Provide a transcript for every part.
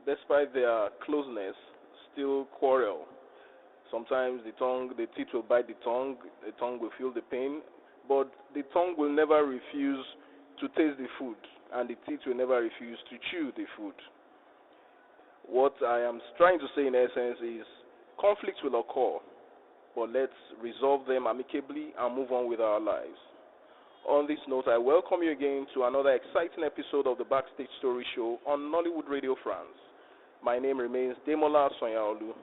despite their closeness, still quarrel. Sometimes the teeth will bite the tongue will feel the pain, but the tongue will never refuse to taste the food, and the teeth will never refuse to chew the food. What I am trying to say in essence is conflicts will occur, but let's resolve them amicably and move on with our lives. On this note, I welcome you again to another exciting episode of the Backstage Story Show on Nollywood Radio France. My name remains Demola Sanyaolu.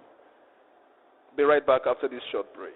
Be right back after this short break.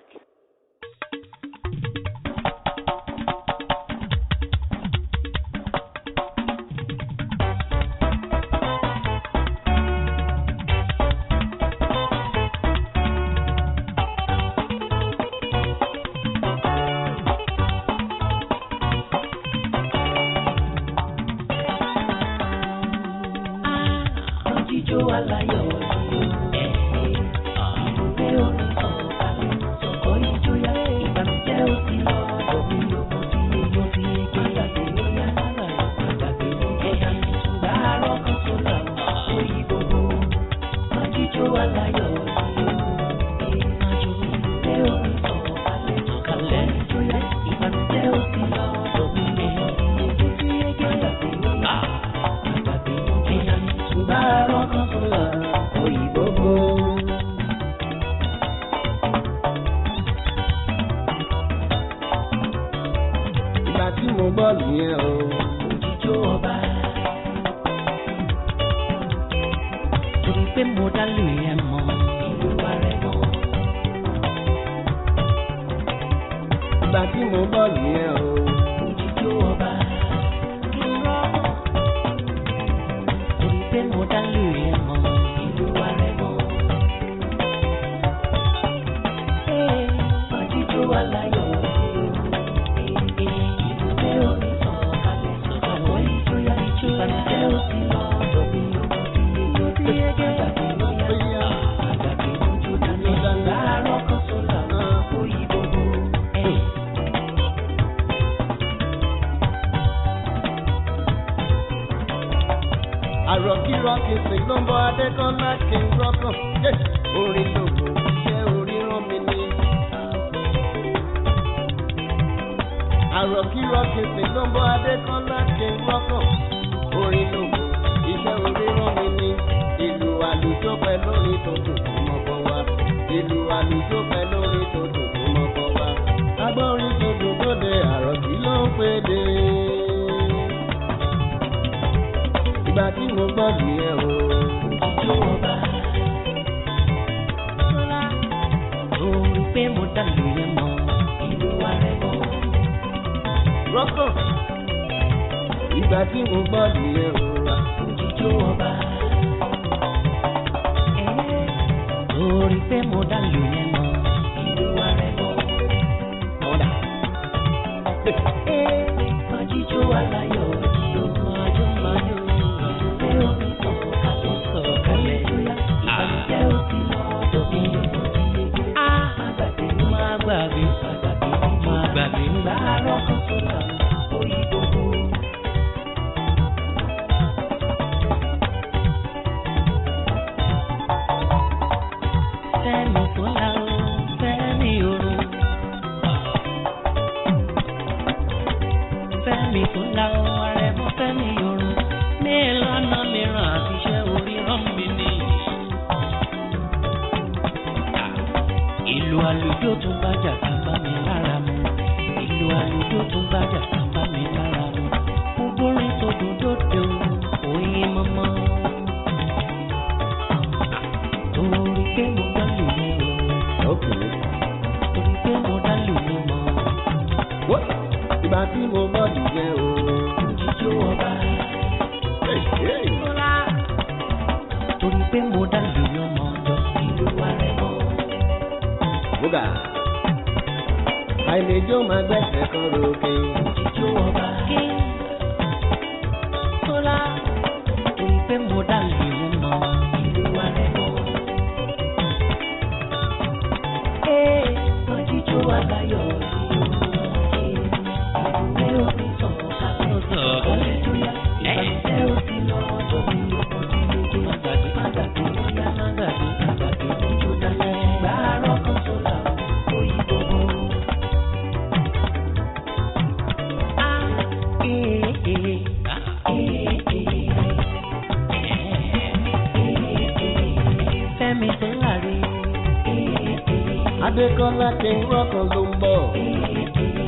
Adékọ́lá kí n rọ́kàn ló ń bọ̀.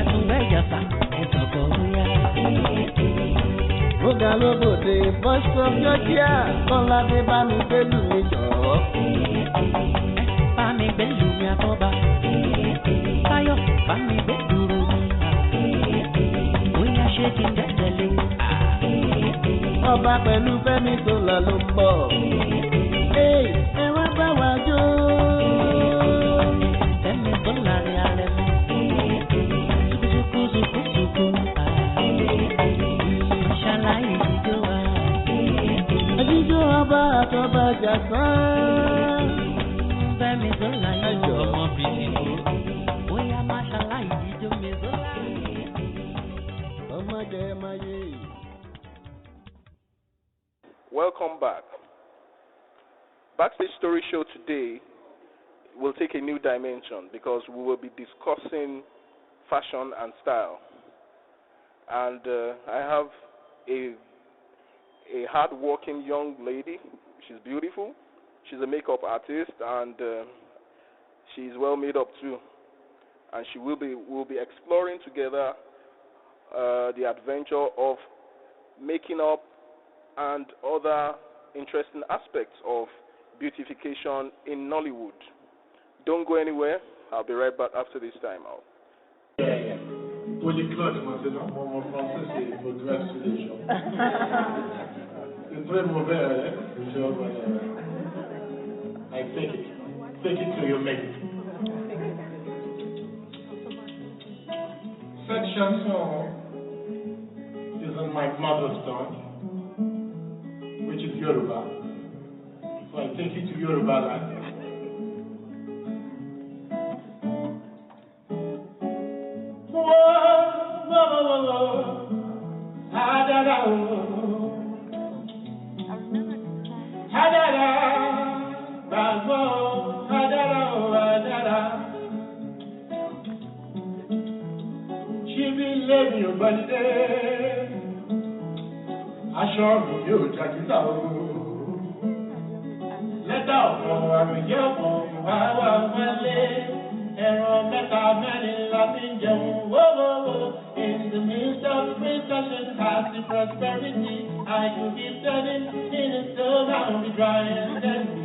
Ẹ̀sùn gbẹ́jọba ìtọ̀kọ̀ bóyá. Bóga lóbòde Voice of Georgia Kọ́ládé bá mi gbélú mi jọ̀ọ́. Bá mi gbélú mi àtọ́ba. Táyọ̀ bá mi gbé dúró mi. Bóyá ṣé kí n tẹ̀lé. Ọba pẹ̀lú Fẹ́mi Sola ló ń bọ̀. Ẹ wá bá wa jó. Fẹ́mi Sola rí alẹ́ mọ́. Sùkúsùkúsùkúsùkú. Ṣàlàyé ìdíjọ́ wa. Ìdíjọ́ ọba àtọ́ba Jàsán. Fẹ́mi Sola yóò ọmọ bìtìkú. Bóyá má ṣàlàyé ìdíjọ́ mi Sola. Ọmọdé máa yé. Welcome back. Backstage Story Show today will take a new dimension because we will be discussing fashion and style. And I have a hard-working young lady. She's beautiful. She's a makeup artist, and she's well made up too. And we'll be exploring together the adventure of making up and other interesting aspects of beautification in Nollywood. Don't go anywhere. I'll be right back after this time out. Polyglotte maintenant, mon français c'est congratulation. C'est très mauvais, hein? I take it. Take it to your mate. Cette chanson is on my mother's tongue, which is Yoruba. So I take it to Yoruba land. Aṣọ mi yóò jàkítà o. Lẹ́tà ọ̀pọ̀ àmì yóò pọ̀ wá wá wálé. Ẹran mẹ́ta mẹ́rin la fi ń jẹun wówówó. In the midst of recession, happy prosperity, I could be standing in a storm, I'll be dry and dandy.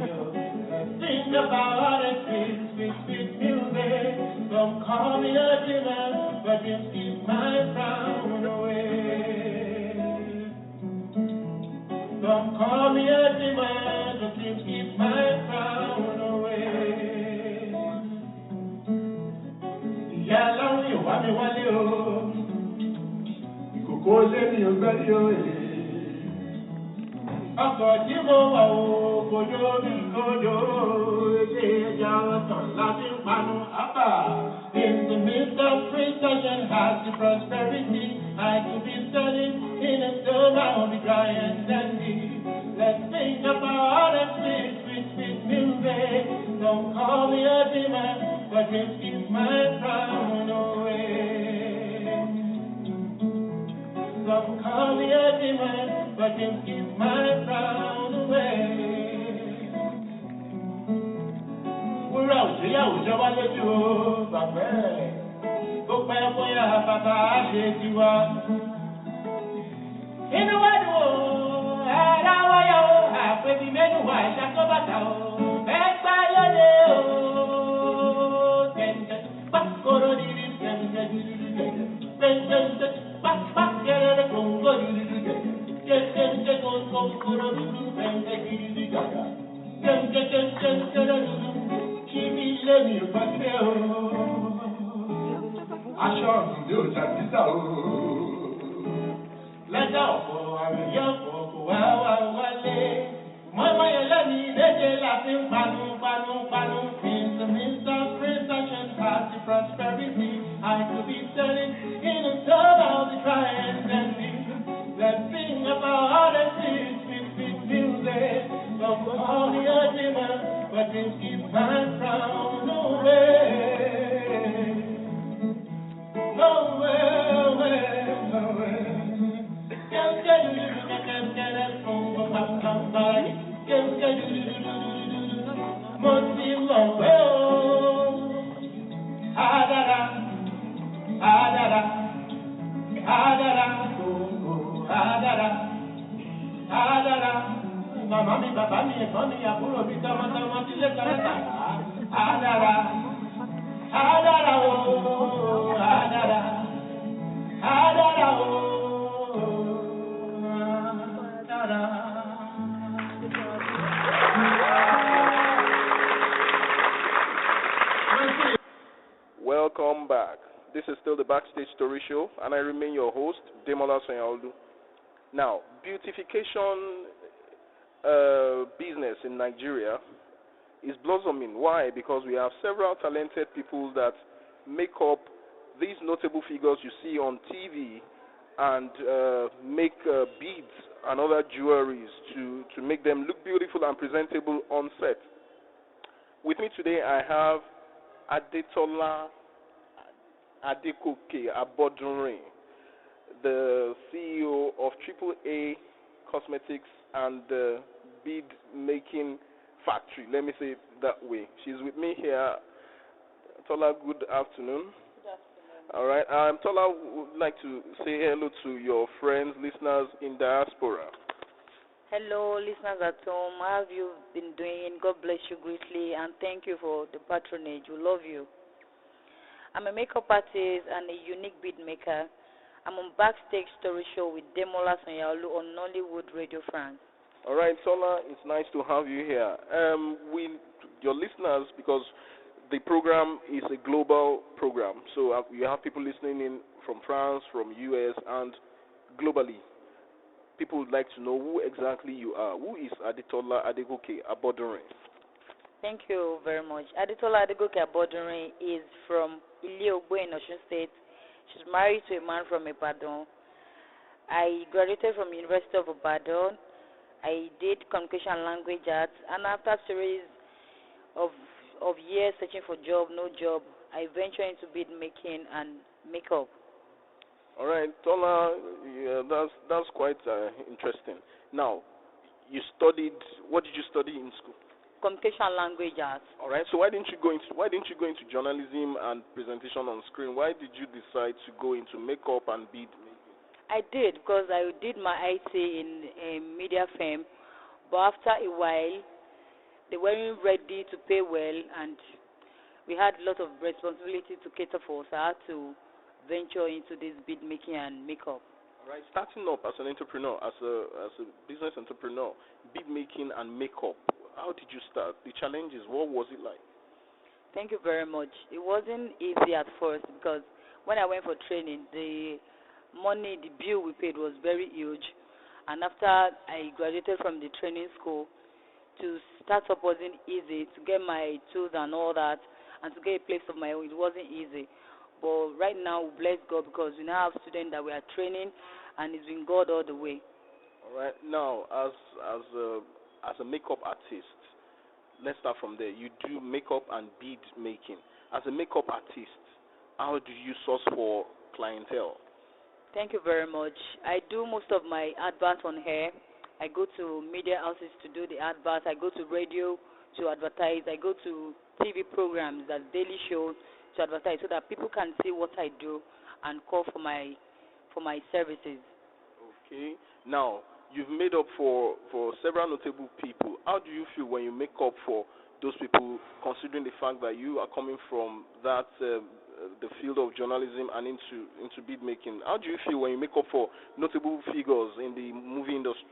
Think about all the sweet, sweet, sweet music. Don't call me a demon, but you keep my frown away. Don't call me a demon, but you keep my frown away. Ìyá aláwọ̀ yóò wá mi wálé o. Ìkòkò lé mi ò gbẹ́rí o. Ọkọ̀ tí mo wà o, kòjó mi kòjó. Ilé ẹja ọ̀sán láti ń panu ábà. In the midst of recession, happy prosperity, I could be standing in a storm, I will be dry and dandy. Let's think about all that sweet, sweet, sweet music. Don't call me a demon, but just keep my frown away. Don't call me a demon, but just keep my frown away. Wúrà òṣèlú àwùjọ wá lójú o, bàbá ẹ̀. Ó pẹ́ bóyá bàbá á ṣe tiwa. Inú wá dùn o, ara wáyà o, àpèbí mẹ́nu wà ìṣàkóbàtà o. Ẹgbẹ́ lóde o, tẹ̀ǹtẹ̀ pàkóró dídí tẹ̀ǹtẹ̀ dídí tẹ̀ǹtẹ̀ pàpà kẹrẹrẹ kòǹgò dídí tẹ̀ǹtẹ̀ kòǹgòrò dídí tẹ̀ǹtẹ̀ dídí gàgà tẹ̀ǹtẹ̀ dídí kí mi lé mi pàṣẹ o. Aṣọ mi ò jàdísà o. Lẹ́jà ọ̀pọ̀ àmì yọ̀ pọ̀ kò wá wá wálé. Mọ́mọ́ yẹn lẹ́ni ìdíje láti ń panu panu panu. In the midst of recession, happy prosperity, I could be standing in a storm, I'll be trying and let's sing about all the sweet, sweet, sweet music. Don't call me a demon, but just keep my frown away. Away. Mo ti mọ̀ pé o, màmá mi, bàbá mi, ẹ̀gbọ́n mi, àbúrò mi, tọmọtọmọ, tilé tọlọ́tà. Àdàrà, àdàrà o, àdàrà, àdàrà o, àdàrà. Welcome back. This is still the Backstage Story Show, and I remain your host, Demola Sanyaolu. Now, beautification business in Nigeria is blossoming. Why? Because we have several talented people that make up these notable figures you see on TV and make beads and other jewelries to make them look beautiful and presentable on set. With me today, I have Adetola Adegoke-Abodunrin, the CEO of AAA Cosmetics and bead making factory. Let me say it that way. She's with me here. Tola, good afternoon. Good afternoon. All right. Tola would like to say hello to your friends, listeners in diaspora. Hello, listeners at home. How have you been doing? God bless you greatly, and thank you for the patronage. We love you. I'm a makeup artist and a unique bead maker. I'm on Backstage Story Show with Demola Sanyaolu on Nollywood Radio France. All right, Tola, it's nice to have you here. Your listeners, because the program is a global program, so you have people listening in from France, from US, and globally. People would like to know who exactly you are. Who is Adetola Adegoke-Abodunrin? Thank you very much. Adetola Adegoke-Abodunrin is from Ile-Ogbo in Osun State. She's married to a man from Ibadan. I graduated from University of Ibadan. I did communication and language arts, and after a series of years searching for job, no job, I ventured into bead making and makeup. All right, Tola, yeah, that's quite interesting. Now, what did you study in school? Communication and language arts. All right. So why didn't you go into journalism and presentation on screen? Why did you decide to go into makeup and bead making? I did because I did my IT in a media firm, but after a while, they weren't ready to pay well, and we had a lot of responsibility to cater for. So I had to venture into this bead making and makeup. All right. Starting up as an entrepreneur, as a business entrepreneur, bead making and makeup. How did you start? The challenges, what was it like? Thank you very much. It wasn't easy at first because when I went for training, the money, the bill we paid was very huge. And after I graduated from the training school, to start up wasn't easy. To get my tools and all that, and to get a place of my own, it wasn't easy. But right now, we bless God because we now have students that we are training, and it's been God all the way. All right. Now, as a makeup artist, let's start from there. You do makeup and bead making. As a makeup artist, how do you source for clientele? Thank you very much. I do most of my adverts on hair. I go to media houses to do the adverts. I go to radio to advertise. I go to TV programs, that daily shows, to advertise so that people can see what I do and call for my services. Okay. Now, you've made up for several notable people. How do you feel when you make up for those people, considering the fact that you are coming from that the field of journalism and into bead making? How do you feel when you make up for notable figures in the movie industry?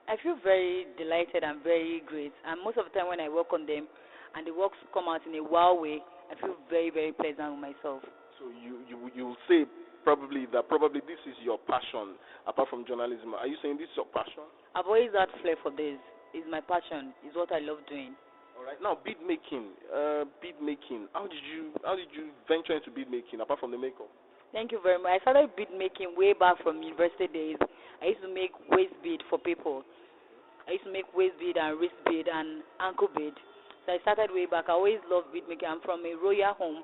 I feel very delighted and very great. And most of the time when I work on them and the works come out in a wow way, I feel very, very pleasant with myself. So you will say probably this is your passion apart from journalism. Are you saying this is your passion? I've always had flair for this. It's my passion. It's what I love doing. All right. Now bead making. How did you venture into bead making apart from the makeup? Thank you very much. I started bead making way back from university days. I used to make waist bead for people. I used to make waist bead and wrist bead and ankle bead. So I started way back. I always loved bead making. I'm from a royal home.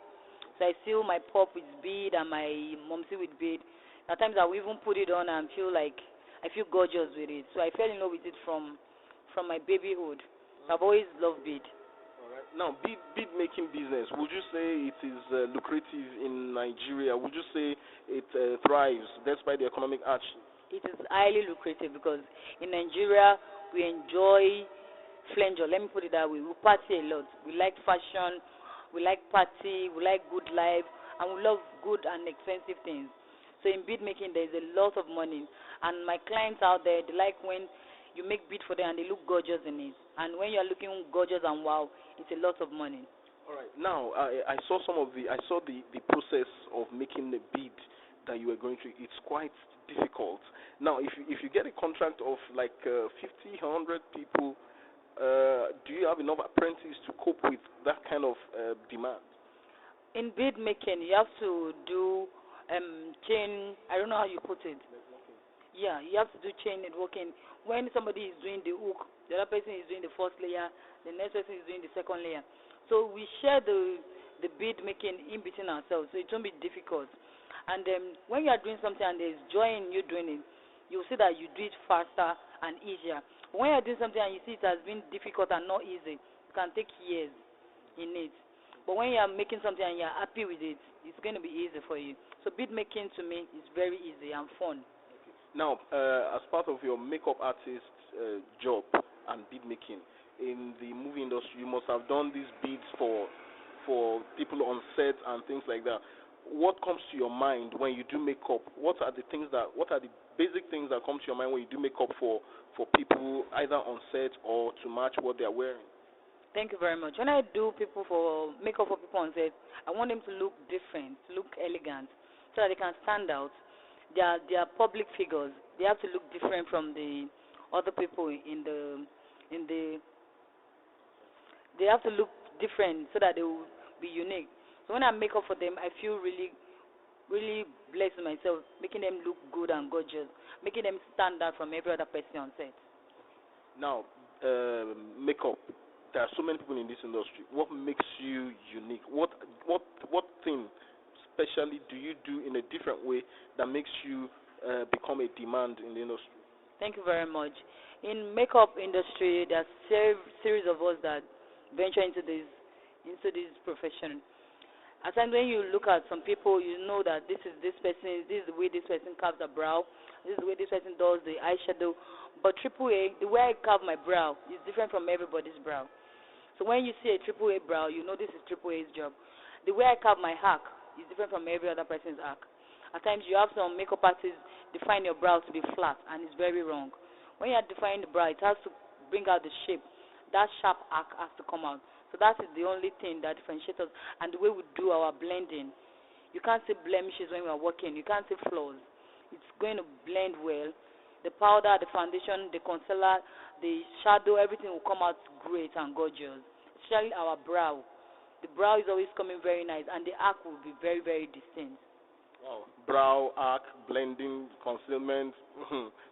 So I seal my pop with bead and my momsy with bead. At times I will even put it on and feel like I feel gorgeous with it. So I fell in love with it from my babyhood. I've always loved bead. All right. Now, bead making business, would you say it is lucrative in Nigeria? Would you say it thrives despite the economic hardship? It is highly lucrative because in Nigeria we enjoy flanger. Let me put it that way. We party a lot. We like fashion. We like party. We like good life, and we love good and expensive things. So in bead making, there is a lot of money, and my clients out there, they like when you make bead for them and they look gorgeous in it. And when you are looking gorgeous and wow, it's a lot of money. All right. Now, I saw the process of making the bead that you were going through. It's quite difficult. Now, if you get a contract of like 50, 100 people, do you have enough apprentices to cope with that kind of demand? In bead making, you have to do chain. I don't know how you put it. Yeah, you have to do chain networking. When somebody is doing the hook, the other person is doing the first layer, the next person is doing the second layer. So we share the bead making in between ourselves, so it won't be difficult. And when you are doing something and there's joy in you doing it, you'll see that you do it faster and easier. But when you're doing something and you see it has been difficult and not easy, it can take years in it. But when you're making something and you're happy with it, it's going to be easy for you. So bead making to me is very easy and fun. Now, as part of your makeup artist job and bead making in the movie industry, you must have done these beads for people on set and things like that. What comes to your mind when you do makeup? What are the basic things that come to your mind when you do makeup for people either on set or to match what they are wearing? Thank you very much. When I do makeup for people on set, I want them to look different, to look elegant, so that they can stand out. They are public figures. They have to look different from the other people in the. They have to look different so that they will be unique. So when I make up for them, I feel really, really blessed with myself, making them look good and gorgeous, making them stand out from every other person on set. Now, makeup. There are so many people in this industry. What makes you unique? What thing specially do you do in a different way that makes you become a demand in the industry? Thank you very much. In makeup industry, there are series of us that venture into this profession. At times when you look at some people, you know that this is the way this person carves a brow, this is the way this person does the eyeshadow. But AAA, the way I carve my brow is different from everybody's brow. So when you see a AAA brow, you know this is AAA's job. The way I carve my hack is different from every other person's hack. At times you have some makeup artists define your brow to be flat, and it's very wrong. When you are defining the brow, it has to bring out the shape. That sharp arc has to come out. So that is the only thing that differentiates us. And the way we do our blending, you can't see blemishes when we are working. You can't see flaws. It's going to blend well. The powder, the foundation, the concealer, the shadow, everything will come out great and gorgeous. Especially our brow. The brow is always coming very nice, and the arc will be very, very distinct. Wow. Brow, arc, blending, concealment,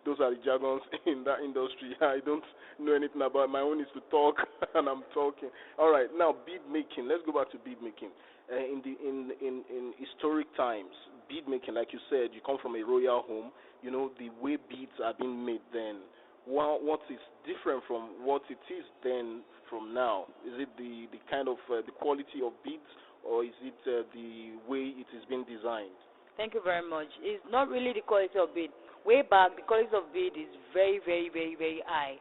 those are the jargons in that industry. I don't know anything about it. My own is to talk, and I'm talking. All right, now bead making. Let's go back to bead making. In historic times, bead making, like you said, you come from a royal home. You know, the way beads are being made then. What is different from what it is then from now? Is it the kind of the quality of beads, or is it the way it is being designed? Thank you very much. It's not really the quality of bead. Way back, the quality of bead is very, very, very, very high.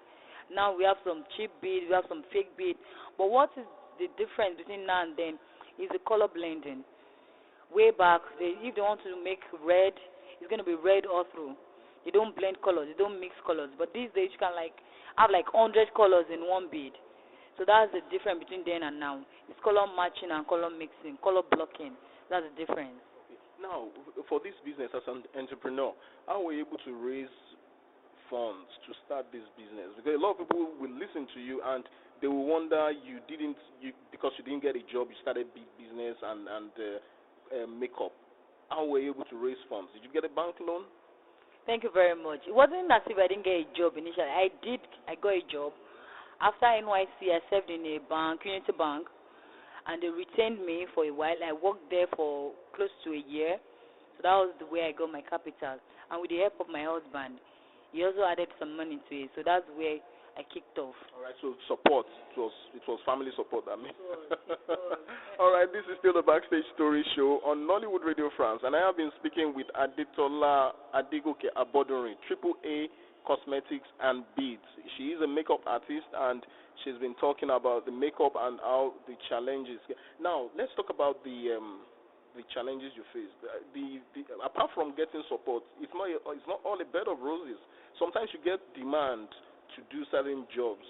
Now we have some cheap bead, we have some fake bead. But what is the difference between now and then is the color blending. Way back, if they want to make red, it's going to be red all through. They don't blend colors, they don't mix colors. But these days, you can have 100 colors in one bead. So that's the difference between then and now. It's color matching and color mixing, color blocking. That's the difference. Now, for this business as an entrepreneur, how were you able to raise funds to start this business? Because a lot of people will listen to you and they will wonder because you didn't get a job, you started big business and makeup. How were you able to raise funds? Did you get a bank loan? Thank you very much. It wasn't as if I didn't get a job initially. I got a job. After NYC, I served in a bank, Unity Bank, and they retained me for a while. I worked there for close to a year. So that was the way I got my capital. And with the help of my husband, he also added some money to it. So that's where I kicked off. All right, so support. It was family support, I mean. All right, this is still the Backstage Story Show on Nollywood Radio France. And I have been speaking with Adetola Adegoke-Abodunrin, AAA cosmetics and beads. She is a makeup artist, and she's been talking about the makeup and how the challenges. Now, let's talk about the challenges you face. Apart from getting support, it's not all a bed of roses. Sometimes you get demand to do certain jobs.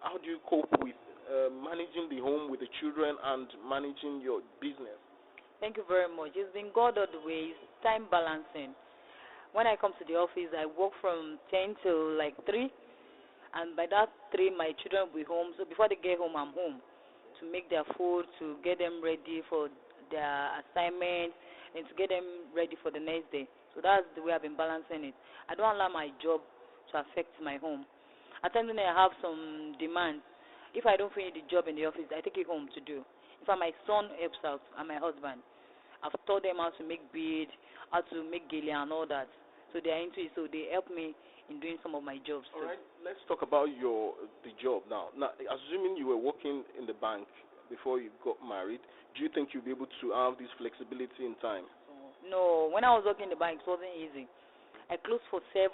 How do you cope with managing the home with the children and managing your business? Thank you very much. It's been God all the way. It's time balancing. When I come to the office, I work from 10 to like 3, and by that 3, my children will be home. So before they get home, I'm home to make their food, to get them ready for their assignment, and to get them ready for the next day. So that's the way I've been balancing it. I don't allow my job to affect my home. At times when I have some demands, if I don't finish the job in the office, I take it home to do. In fact, my son helps out and my husband. I've taught them how to make bead, how to make gele and all that. So they are into it, so they help me in doing some of my jobs. All right, let's talk about the job now. Now, assuming you were working in the bank before you got married, do you think you'll be able to have this flexibility in time? No, when I was working in the bank, it wasn't easy. I closed for 7,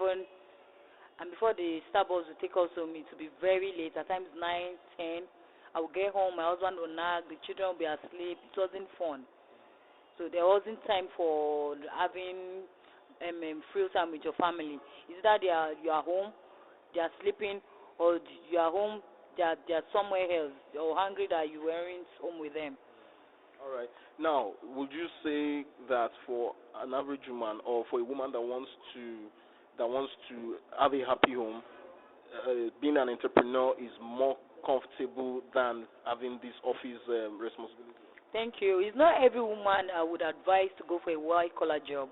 and before the Starbucks would take us home, it would be very late, at times 9, 10. I would get home, my husband would nag, the children would be asleep. It wasn't fun. So there wasn't time for having free time with your family. Is that you are home, they are sleeping, or you are home, they are somewhere else, or hungry that you weren't home with them. All right. Now, would you say that for an average woman, or for a woman that wants to have a happy home, being an entrepreneur is more comfortable than having this office responsibility? Thank you. It's not every woman I would advise to go for a white-collar job.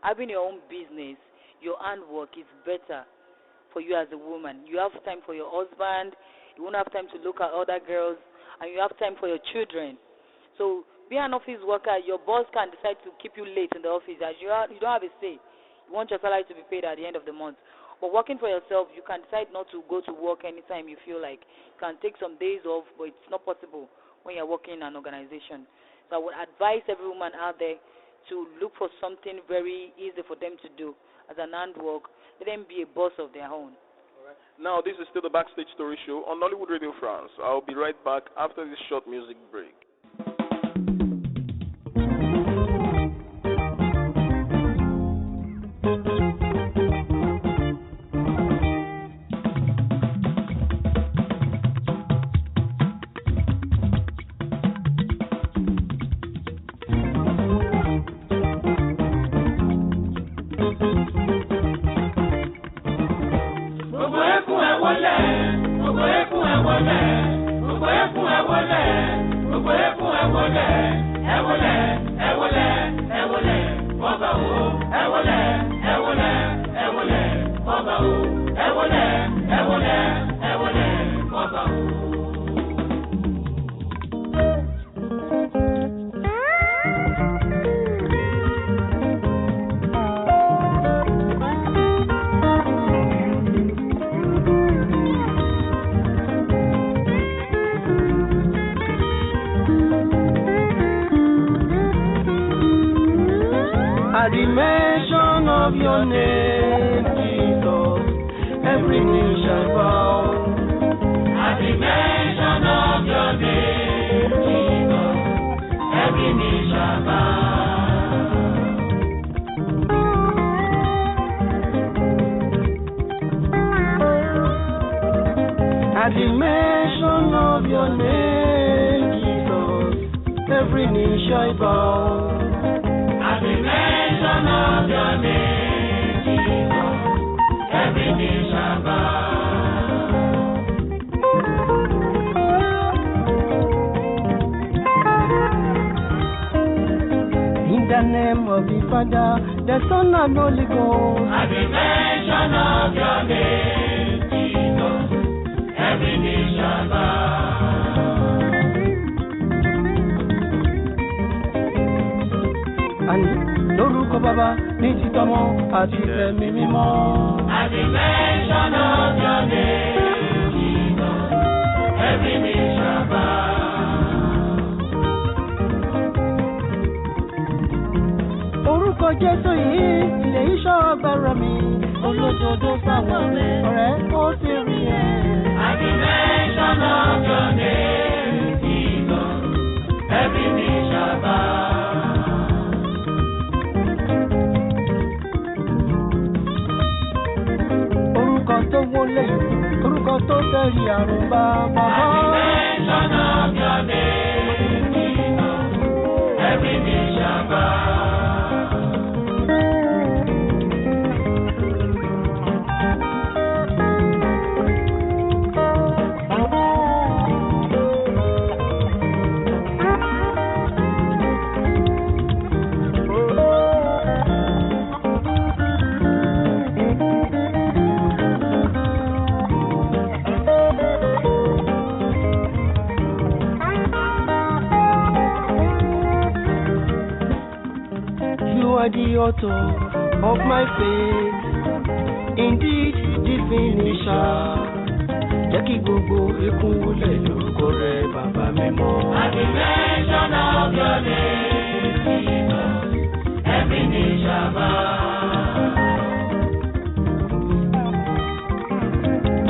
Having your own business, your handwork is better for you as a woman. You have time for your husband, you won't have time to look at other girls, and you have time for your children. So being an office worker, your boss can decide to keep you late in the office, as you don't have a say. You want your salary to be paid at the end of the month. But working for yourself, you can decide not to go to work anytime you feel like. You can take some days off, but it's not possible when you're working in an organization. So I would advise every woman out there to look for something very easy for them to do as an handwork. Let them be a boss of their own. All right. Now, this is still the Backstage Story Show on Nollywood Radio France. I'll be right back after this short music break. At the mention of your name, Jesus, every knee shall bow. At the mention of your name, Jesus, every knee shall bow. At the mention of your name, Jesus, every knee shall bow. At the mention of your name, Jesus, every knee shall bow. In the name of the Father, the Son, and Holy Ghost. At the mention of your name, Jesus, every knee shall bow. Lórúkọ Baba ní títọ́mọ àti tẹ̀mí mímọ́. At the mention of your name, Jesus, every knee shall bow. Orúkọ Jésù yìí ilé iṣẹ́ agbára mi, olódodo sáwọn ọ̀rẹ́ ó sì rí ẹ̀. At the mention of your name, Jesus, every knee shall bow. Orúkọ tó wọlé, orúkọ tó tẹ̀lé àrùn bàbá. At the mention of your name, Jesus, every knee shall bow. The author of my faith, indeed the finisher. Jẹ́ kí gbogbo ikún wọlé lórúkọ rẹ̀ bàbá mímọ́. At the mention of your name, Jesus, every knee shall bow.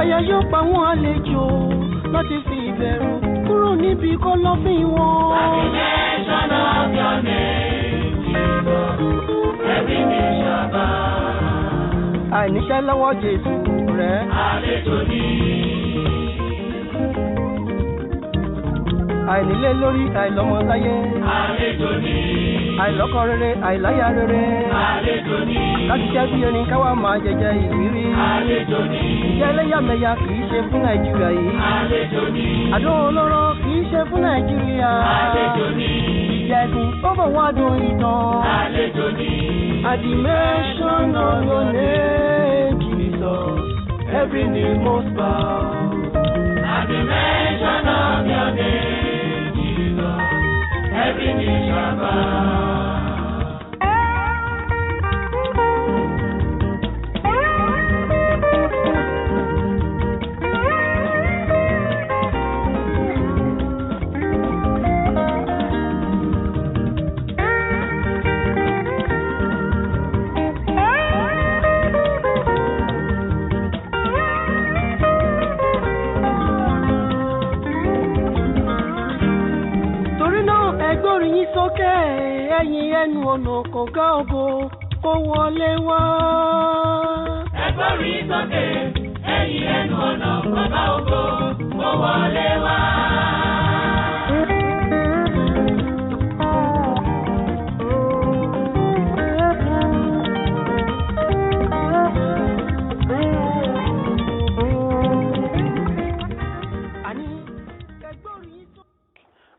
Àyà yóò pa wọ́n àlejò láti fi ìbẹ̀rù kúrò níbi kọ́lọ́fín wọn. At the mention of your name, Jesus, every knee shall bow. Àìníṣẹ́ lọ́wọ́ Jésù rẹ̀. Àlejò ní. Àìnílé lórí àìlọ́mọ láyé. Àlejò ní. Àìlọ́kọ rere àìláyà rere. Àlejò ní. Láti jẹ́ bí ẹni káwá máa jẹjẹ ìrírí. Àlejò ní. Ìjẹ́ ẹlẹ́yàmẹ̀yà kì í ṣe fún Nàìjíríà yìí. Àlejò ní. Àdó olóró kì í ṣe fún Nàìjíríà. Àlejò ní. Ìjẹ̀dùn ó bọ̀ wá dùn ìtàn. Àlejò ní. At the mention of your name, Jesus, every knee must bow. At the mention of your name, Jesus, every knee shall bow. Sókè ẹ̀yin ẹnu ọ̀nà kọ̀ọ̀ká ògo kó wọlé wá. Ẹ gbórí sókè ẹ̀yin ẹnu ọ̀nà kọ̀ọ̀ká ògo kó wọlé wá.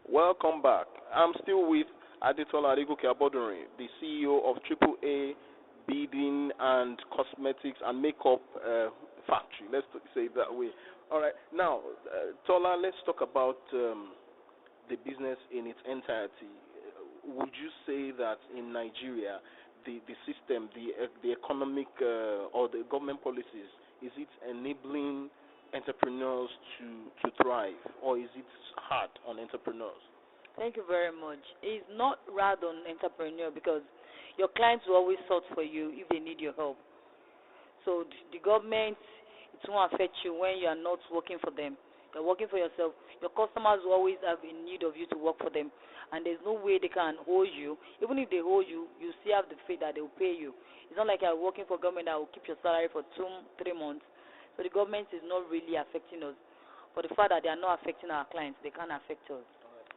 Welcome back. I'm still with Adetola Adegoke-Abodunrin, the CEO of AAA Beading and Cosmetics and Makeup Factory. Let's say it that way. All right. Now, Tola, let's talk about the business in its entirety. Would you say that in Nigeria, the system, the economic or the government policies, is it enabling entrepreneurs to thrive, or is it hard on entrepreneurs? Thank you very much. It's not hard on entrepreneur because your clients will always sort for you if they need your help. So the government, it won't affect you when you are not working for them. You're working for yourself. Your customers will always have in need of you to work for them. And there's no way they can hold you. Even if they hold you, you still have the faith that they will pay you. It's not like you're working for government that will keep your salary for 2-3 months. So the government is not really affecting us. For the fact that they are not affecting our clients, they can't affect us.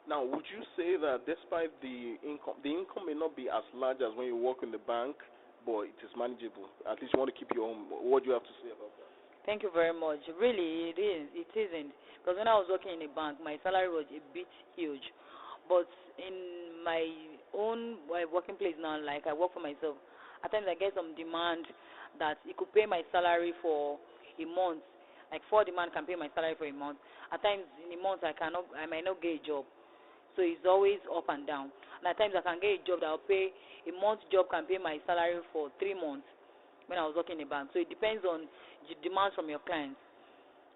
Now, would you say that despite the income may not be as large as when you work in the bank, but it is manageable? At least you want to keep your own. What do you have to say about that? Thank you very much. Really, it is. It isn't. Because when I was working in a bank, my salary was a bit huge. But in my own working place now, like I work for myself, at times I get some demand that it could pay my salary for a month. Like 4 demand can pay my salary for a month. At times in a month I might not get a job. So it's always up and down. And at times I can get a job that will pay, a month job can pay my salary for 3 months when I was working in a bank. So it depends on the demands from your clients.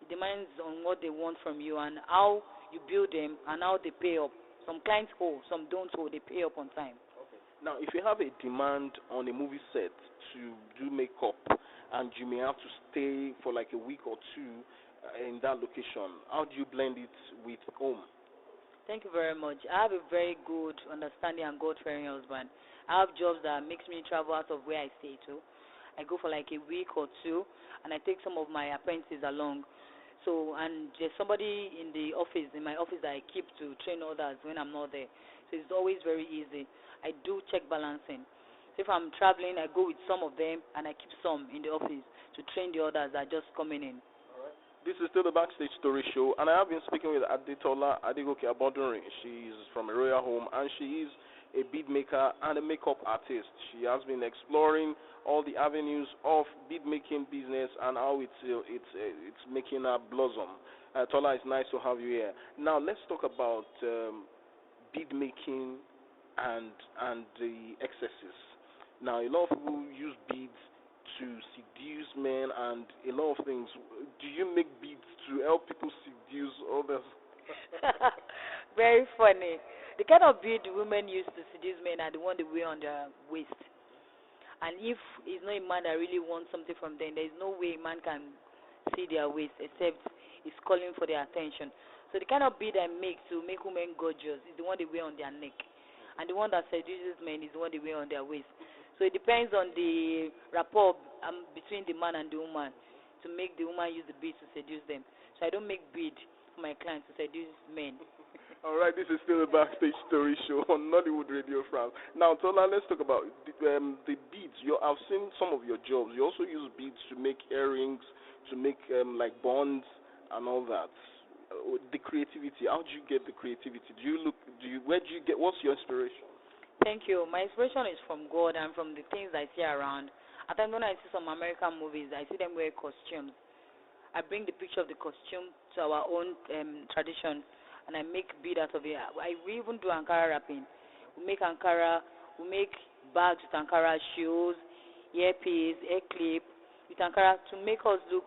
It depends on what they want from you and how you build them and how they pay up. Some clients hold, some don't hold, they pay up on time. Okay. Now, if you have a demand on a movie set to do makeup, and you may have to stay for like a week or two in that location. How do you blend it with home? Thank you very much. I have a very good understanding and God-fearing husband. I have jobs that makes me travel out of where I stay to. I go for like a week or two, and I take some of my apprentices along. So, and there's somebody in my office that I keep to train others when I'm not there. So it's always very easy. I do check balancing. So if I'm traveling, I go with some of them, and I keep some in the office to train the others that are just coming in. This is still the Backstage Story Show, and I have been speaking with Adetola Adegoke-Abodunrin. She is from a royal home, and she is a bead maker and a makeup artist. She has been exploring all the avenues of bead making business and how it's making her blossom. Tola, it's nice to have you here. Now let's talk about bead making and the excesses. Now a lot of people use beads to seduce men and a lot of things. Do you make beads to help people seduce others? Very funny. The kind of bead women use to seduce men are the one they wear on their waist. And if it's not a man that really wants something from them, there is no way a man can see their waist except it's calling for their attention. So the kind of bead I make to make women gorgeous is the one they wear on their neck. And the one that seduces men is the one they wear on their waist. So it depends on the rapport between the man and the woman to make the woman use the bead to seduce them. So I don't make bead for my clients to seduce men. All right, this is still a Backstage Story Show on Nollywood Radio France. Now, Tola, let's talk about the beads. I've seen some of your jobs. You also use beads to make earrings, to make like bonds and all that. The creativity. How do you get the creativity? Where do you get? What's your inspiration? Thank you. My inspiration is from God and from the things I see around. At times when I see some American movies, I see them wear costumes. I bring the picture of the costume to our own tradition, and I make bead out of it. We even do Ankara wrapping. We make Ankara, we make bags with Ankara, shoes, earpiece, hair clip with Ankara to make us look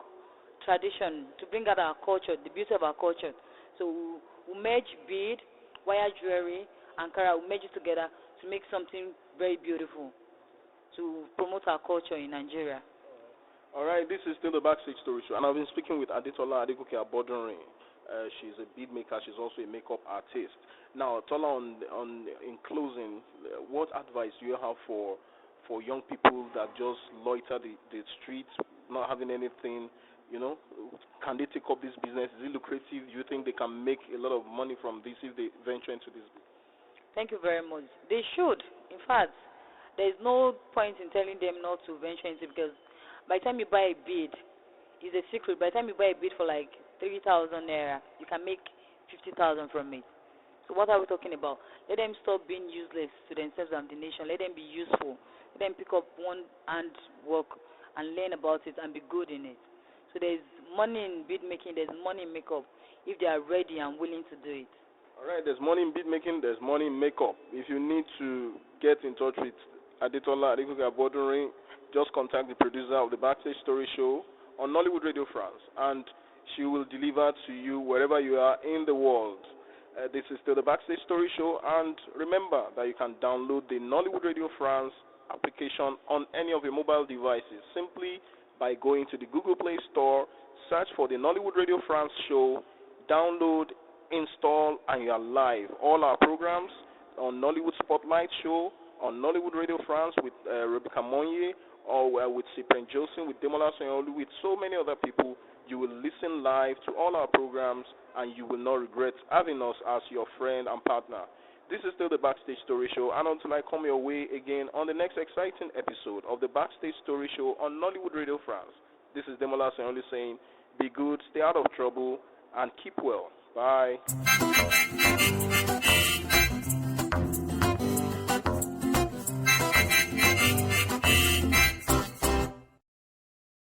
tradition, to bring out our culture, the beauty of our culture. So we merge bead, wire jewelry, Ankara, we merge it together to make something very beautiful to promote our culture in Nigeria. All right, this is still the Backstage Story Show, and I've been speaking with Adetola Adegoke-Abodunrin. She's a bead maker. She's also a makeup artist. Now, Tola, in closing, what advice do you have for young people that just loiter the streets, not having anything? Can they take up this business? Is it lucrative? Do you think they can make a lot of money from this if they venture into this business? Thank you very much. They should. In fact, there is no point in telling them not to venture into it, because by the time you buy a bead, it's a secret. By the time you buy a bead for like 3,000 naira, you can make 50,000 from it. So what are we talking about? Let them stop being useless to themselves and the nation. Let them be useful. Let them pick up one hand work and learn about it and be good in it. So there's money in bead making, there's money in makeup if they are ready and willing to do it. All right, there's money in bead making, there's money in makeup. If you need to get in touch with Adetola Adegoke-Abodunrin, just contact the producer of the Backstage Story Show on Nollywood Radio France, and she will deliver to you wherever you are in the world. This is still the Backstage Story Show, and remember that you can download the Nollywood Radio France application on any of your mobile devices simply by going to the Google Play Store, search for the Nollywood Radio France show, download, install, and you are live. All our programs on Nollywood Spotlight Show, on Nollywood Radio France with Rebecca Monye, or with Cyprian Joseph, with Demola Sanyaolu, with so many other people. You will listen live to all our programs, and you will not regret having us as your friend and partner. This is still the Backstage Story Show, and until I come your way again on the next exciting episode of the Backstage Story Show on Nollywood Radio France, this is Demola Sanyaolu saying, be good, stay out of trouble, and keep well. Bye.